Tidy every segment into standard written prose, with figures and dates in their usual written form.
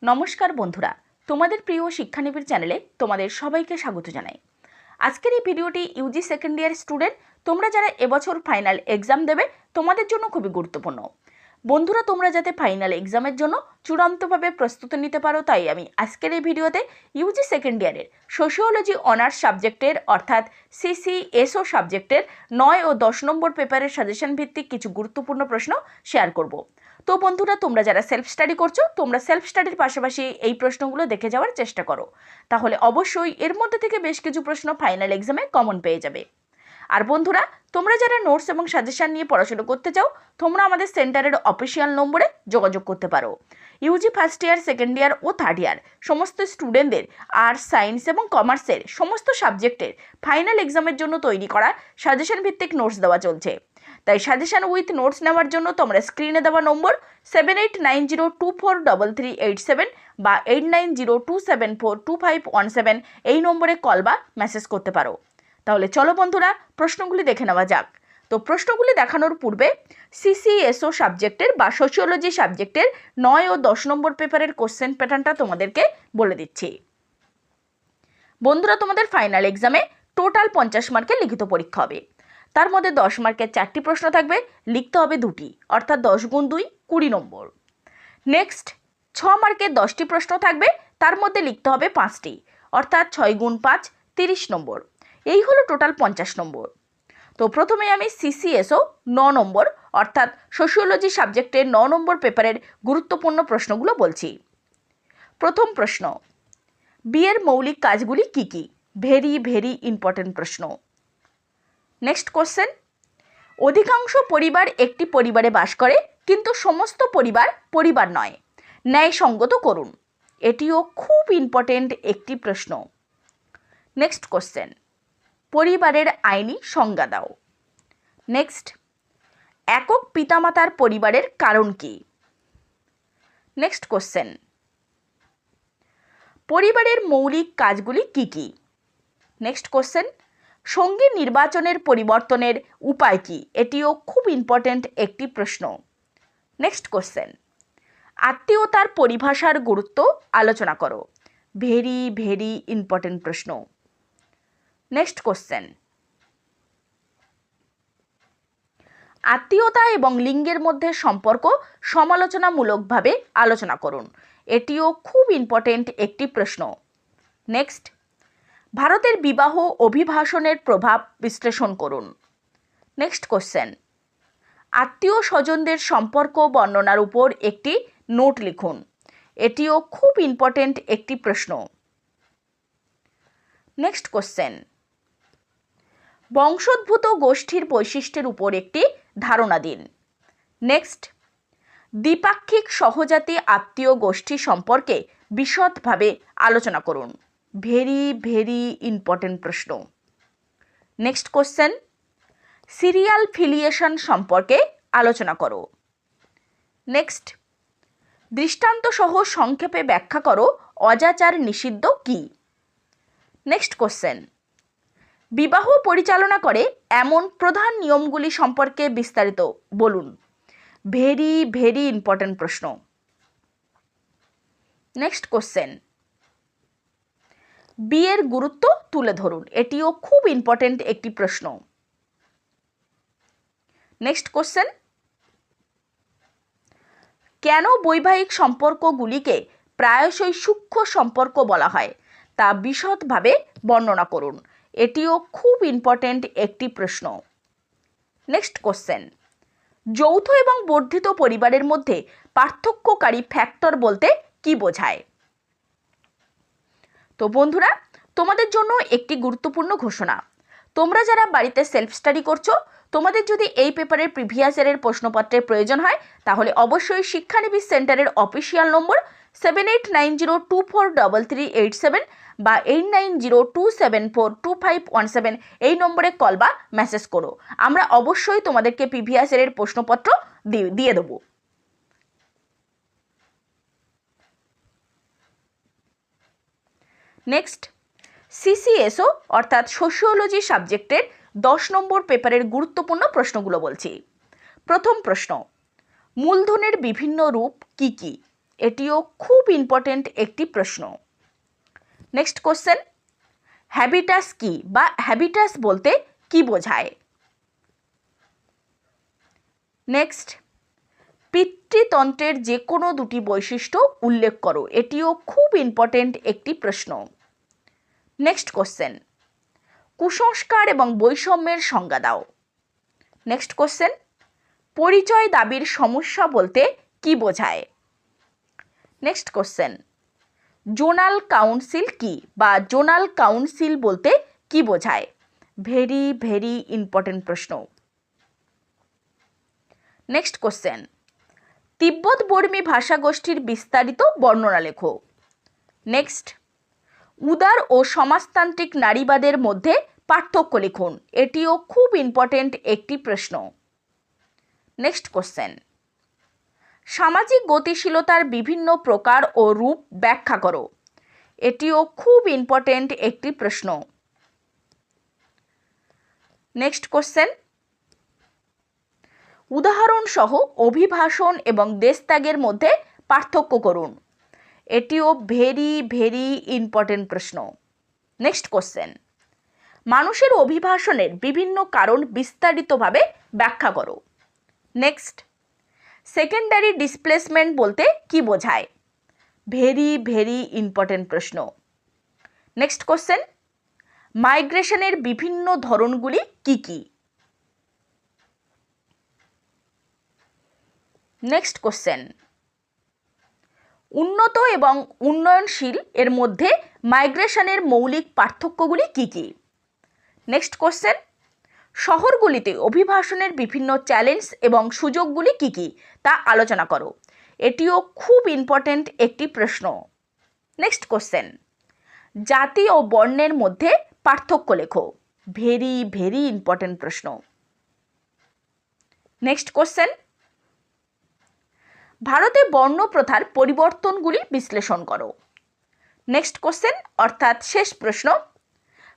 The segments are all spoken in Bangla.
নমস্কার বন্ধুরা, তোমাদের প্রিয় শিক্ষানিবিড় চ্যানেলে তোমাদের সবাইকে স্বাগত জানাই। আজকের এই ভিডিওটি ইউজি সেকেন্ড ইয়ার স্টুডেন্ট, তোমরা যারা এবছর ফাইনাল এক্সাম দেবে তোমাদের জন্য খুবই গুরুত্বপূর্ণ। বন্ধুরা, তোমরা যাতে ফাইনাল এক্সামের জন্য চূড়ান্তভাবে প্রস্তুতি নিতে পারো, তাই আমি আজকের এই ভিডিওতে ইউজি সেকেন্ড ইয়ারের সোশিওলজি অনার্স সাবজেক্টের অর্থাৎ সিসিএসও সাবজেক্টের 9 ও 10 নম্বর পেপারের সাজেশন ভিত্তিক কিছু গুরুত্বপূর্ণ প্রশ্ন শেয়ার করব। তো বন্ধুরা, তোমরা যারা সেলফ স্টাডি করছো, তোমরা সেলফ স্টাডির পাশাপাশি এই প্রশ্নগুলো দেখে যাওয়ার চেষ্টা করো, তাহলে অবশ্যই এর মধ্যে থেকে বেশ কিছু প্রশ্ন ফাইনাল এক্সামে কমন পেয়ে যাবে। আর বন্ধুরা, তোমরা যারা নোটস এবং সাজেশন নিয়ে পড়াশোনা করতে চাও, তোমরা আমাদের সেন্টারের অফিসিয়াল নম্বরে যোগাযোগ করতে পারো। UG first year, second year ও থার্ড ইয়ার সমস্ত স্টুডেন্টদের আর্টস, সায়েন্স এবং কমার্সের সমস্ত সাবজেক্টের ফাইনাল এক্সামের জন্য তৈরি করা সাজেশন ভিত্তিক নোটস দেওয়া চলছে। তাই সাজেশন উইথ নোটস নেওয়ার জন্য তোমরা স্ক্রিনে দেওয়া নম্বর 7890243387 বা 8902742517 এই নম্বরে কল বা মেসেজ করতে পারো। তাহলে চলো বন্ধুরা, প্রশ্নগুলি দেখে নেওয়া যাক। তো প্রশ্নগুলি দেখানোর পূর্বে সিসিএসও সাবজেক্টের বা সোশিওলজি সাবজেক্টের 9 ও 10 নম্বর পেপারের কোশ্চেন প্যাটার্নটা তোমাদেরকে বলে দিচ্ছি। বন্ধুরা, তোমাদের ফাইনাল এক্সামে টোটাল 50 মার্কের লিখিত পরীক্ষা হবে। তার মধ্যে 10 মার্কের 4টি প্রশ্ন থাকবে, লিখতে হবে 2টি, অর্থাৎ 10 গুণ 2 20 নম্বর। নেক্সট 6 মার্কের 10টি প্রশ্ন থাকবে, তার মধ্যে লিখতে হবে 5টি, অর্থাৎ 6 গুণ 5 30 নম্বর। এই হলো টোটাল 50 নম্বর। তো প্রথমে আমি সিসিএসও 9 নম্বর অর্থাৎ সোশিওলজি সাবজেক্টের 9 নম্বর পেপারের গুরুত্বপূর্ণ প্রশ্নগুলো বলছি। প্রথম প্রশ্ন, বিয়ের মৌলিক কাজগুলি কি কি? ভেরি ভেরি ইম্পর্টেন্ট প্রশ্ন। নেক্সট কোশ্চেন, অধিকাংশ পরিবার একটি পরিবারে বাস করে, কিন্তু সমস্ত পরিবার পরিবার নয়, ন্যায়সঙ্গত করুন। এটিও খুব ইম্পর্টেন্ট একটি প্রশ্ন। নেক্সট কোশ্চেন, পরিবারের আইনি সংজ্ঞা দাও। নেক্সট, একক পিতামাতার পরিবারের কারণ কি? নেক্সট কোশ্চেন, পরিবারের মৌলিক কাজগুলি কি কি? নেক্সট কোশ্চেন, সঙ্গী নির্বাচনের পরিবর্তনের উপায় কি? এটিও খুব ইম্পর্টেন্ট একটি প্রশ্ন। নেক্সট কোশ্চেন, আত্মীয়তার পরিভাষার গুরুত্ব আলোচনা করো। ভেরি ভেরি ইম্পর্টেন্ট প্রশ্ন। নেক্সট কোশ্চেন, আত্মীয়তা এবং লিঙ্গের মধ্যে সম্পর্ক সমালোচনামূলকভাবে আলোচনা করুন। এটিও খুব ইম্পর্টেন্ট একটি প্রশ্ন। নেক্সট, ভারতের বিবাহ অভিবাসনের প্রভাব বিশ্লেষণ করুন। নেক্সট কোশ্চেন, আত্মীয় স্বজনদের সম্পর্ক বর্ণনার উপর একটি নোট লিখুন। এটিও খুব ইম্পর্টেন্ট একটি প্রশ্ন। নেক্সট কোশ্চেন, বংশোদ্ভূত গোষ্ঠীর বৈশিষ্ট্যের উপর একটি ধারণা দিন। নেক্সট, দ্বিপাক্ষিক সহজাতি আত্মীয় গোষ্ঠী সম্পর্কে বিশদভাবে আলোচনা করুন। ভেরি ভেরি ইম্পর্টেন্ট প্রশ্ন। নেক্সট কোশ্চেন, সিরিয়াল ফিলিয়েশন সম্পর্কে আলোচনা করো। নেক্সট, দৃষ্টান্ত সহ সংক্ষেপে ব্যাখ্যা করো অজাচার নিষিদ্ধ কি? নেক্সট কোশ্চেন, বিবাহ পরিচালনা করে এমন প্রধান নিয়মগুলি সম্পর্কে বিস্তারিত বলুন। ভেরি ভেরি ইম্পর্টেন্ট প্রশ্ন। নেক্সট কোশ্চেন, বিয়ের গুরুত্ব তুলে ধরুন। এটিও খুব ইম্পর্টেন্ট একটি প্রশ্ন। নেক্সট কোশ্চেন, কেন বৈবাহিক সম্পর্কগুলিকে প্রায়শই সূক্ষ্ম সম্পর্ক বলা হয় তা বিশদভাবে বর্ণনা করুন। এটিও খুব ইম্পর্টেন্ট একটি প্রশ্ন। নেক্সট কোশ্চেন, যৌথ এবং বর্ধিত পরিবারের মধ্যে পার্থক্যকারী ফ্যাক্টর বলতে কি বোঝায়? তো বন্ধুরা, তোমাদের জন্য একটি গুরুত্বপূর্ণ ঘোষণা। তোমরা যারা বাড়িতে সেলফ স্টাডি করছো, তোমাদের যদি এই পেপারের প্রিভিয়াস ইয়ারের প্রশ্নপত্রের প্রয়োজন হয়, তাহলে অবশ্যই শিক্ষানিবিড় সেন্টারের অফিসিয়াল নম্বর 7890243387 বা 8902742517 এই নম্বরে কল বা মেসেজ করো। আমরা অবশ্যই তোমাদেরকে প্রিভিয়াস ইয়ারের প্রশ্নপত্র দিয়ে দেবো। নেক্সট, সিসিএসও অর্থাৎ সোশিওলজি সাবজেক্টের 10 নম্বর পেপারের গুরুত্বপূর্ণ প্রশ্নগুলো বলছি। প্রথম প্রশ্ন, মূলধনের বিভিন্ন রূপ কি কি? এটিও খুব ইম্পর্টেন্ট একটি প্রশ্ন। নেক্সট কোশ্চেন, হ্যাবিটাস কি বা হ্যাবিটাস বলতে কি বোঝায়? নেক্সট, পিতৃতন্ত্রের যে কোনো দুটি বৈশিষ্ট্য উল্লেখ করো। এটিও খুব ইম্পর্টেন্ট একটি প্রশ্ন। নেক্সট কোশ্চেন, কুসংস্কার এবং বৈষম্যের সংজ্ঞা দাও। নেক্সট কোশ্চেন, পরিচয় দাবির সমস্যা বলতে কি বোঝায়? নেক্সট কোশ্চেন, জোনাল কাউন্সিল কি বা জোনাল কাউন্সিল বলতে কি বোঝায়? ভেরি ভেরি ইম্পর্টেন্ট প্রশ্ন। নেক্সট কোশ্চেন, তিব্বত বর্মী ভাষাগোষ্ঠীর বিস্তারিত বর্ণনা লেখো। নেক্সট, উদার ও সমাজতান্ত্রিক নারীবাদের মধ্যে পার্থক্য লিখুন। এটিও খুব ইম্পর্টেন্ট একটি প্রশ্ন। নেক্সট কোশ্চেন, সামাজিক গতিশীলতার বিভিন্ন প্রকার ও রূপ ব্যাখ্যা করো। এটিও খুব ইম্পর্টেন্ট একটি প্রশ্ন। নেক্সট কোশ্চেন, উদাহরণসহ অভিভাষণ এবং দেশত্যাগের মধ্যে পার্থক্য করুন। এটিও ভেরি ভেরি ইম্পর্টেন্ট প্রশ্ন। নেক্সট কোশ্চেন, মানুষের অভিভাষণের বিভিন্ন কারণ বিস্তারিতভাবে ব্যাখ্যা করো। নেক্সট, সেকেন্ডারি ডিসপ্লেসমেন্ট বলতে কি বোঝায়? ভেরি ভেরি ইম্পর্টেন্ট প্রশ্ন। নেক্সট কোশ্চেন, মাইগ্রেশনের বিভিন্ন ধরনগুলি কি কি? নেক্সট কোশ্চেন, উন্নত এবং উন্নয়নশীল এর মধ্যে মাইগ্রেশনের মৌলিক পার্থক্যগুলি কি কি? নেক্সট কোশ্চেন, শহরগুলিতে অভিবাসনের বিভিন্ন চ্যালেঞ্জ এবং সুযোগগুলি কি কি তা আলোচনা করো। এটিও খুব ইম্পর্টেন্ট একটি প্রশ্ন। নেক্সট কোশ্চেন, জাতি ও বর্ণের মধ্যে পার্থক্য লেখো। ভেরি ভেরি ইম্পর্টেন্ট প্রশ্ন। নেক্সট কোশ্চেন, ভারতে বর্ণ প্রথার পরিবর্তনগুলি বিশ্লেষণ করো। নেক্সট কোশ্চেন অর্থাৎ শেষ প্রশ্ন,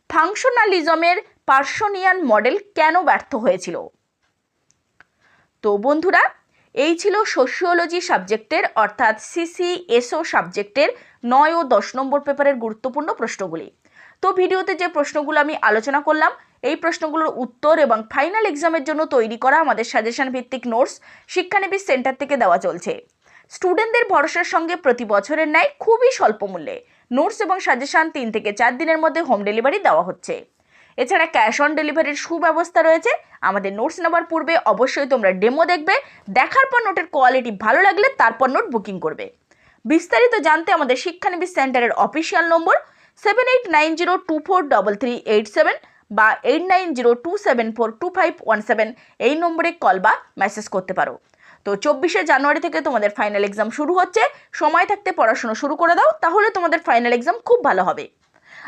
ফাংশনালিজমের পার্সোনিয়ান মডেল কেন ব্যর্থ হয়েছিল? তো বন্ধুরা, এই ছিল সোশিওলজি সাবজেক্টের অর্থাৎ সিসিএসও সাবজেক্টের 9 ও 10 নম্বর পেপারের গুরুত্বপূর্ণ প্রশ্নগুলি। তো ভিডিওতে যে প্রশ্নগুলো আমি আলোচনা করলাম, এই প্রশ্নগুলোর উত্তর এবং ফাইনাল এক্সামের জন্য তৈরি করা আমাদের সাজেশন ভিত্তিক নোটস শিক্ষানবিশ সেন্টার থেকে দেওয়া চলছে। স্টুডেন্টদের ভরসার সঙ্গে প্রতি বছরের ন্যায় খুবই স্বল্প মূল্যে নোটস এবং সাজেশন 3 থেকে 4 দিনের মধ্যে হোম ডেলিভারি দেওয়া হচ্ছে। এছাড়া ক্যাশ অন ডেলিভারির সুব্যবস্থা রয়েছে। আমাদের নোটস নেওয়ার পূর্বে অবশ্যই তোমরা ডেমো দেখবে, দেখার পর নোটের কোয়ালিটি ভালো লাগলে তারপর নোট বুকিং করবে। বিস্তারিত জানতে আমাদের শিক্ষানবিশ সেন্টারের অফিসিয়াল নম্বর 7890243387 বা 8902742517 এই নম্বরে কল বা মেসেজ করতে পারো। তো 24শে জানুয়ারি থেকে তোমাদের ফাইনাল এক্সাম শুরু হচ্ছে। সময় থাকতে পড়াশোনা শুরু করে দাও, তাহলে তোমাদের ফাইনাল এক্সাম খুব ভালো হবে।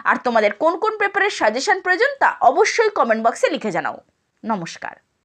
আর তোমাদের কোন কোন পেপারের সাজেশন প্রয়োজন তা অবশ্যই কমেন্ট বক্সে লিখে জানাও। নমস্কার।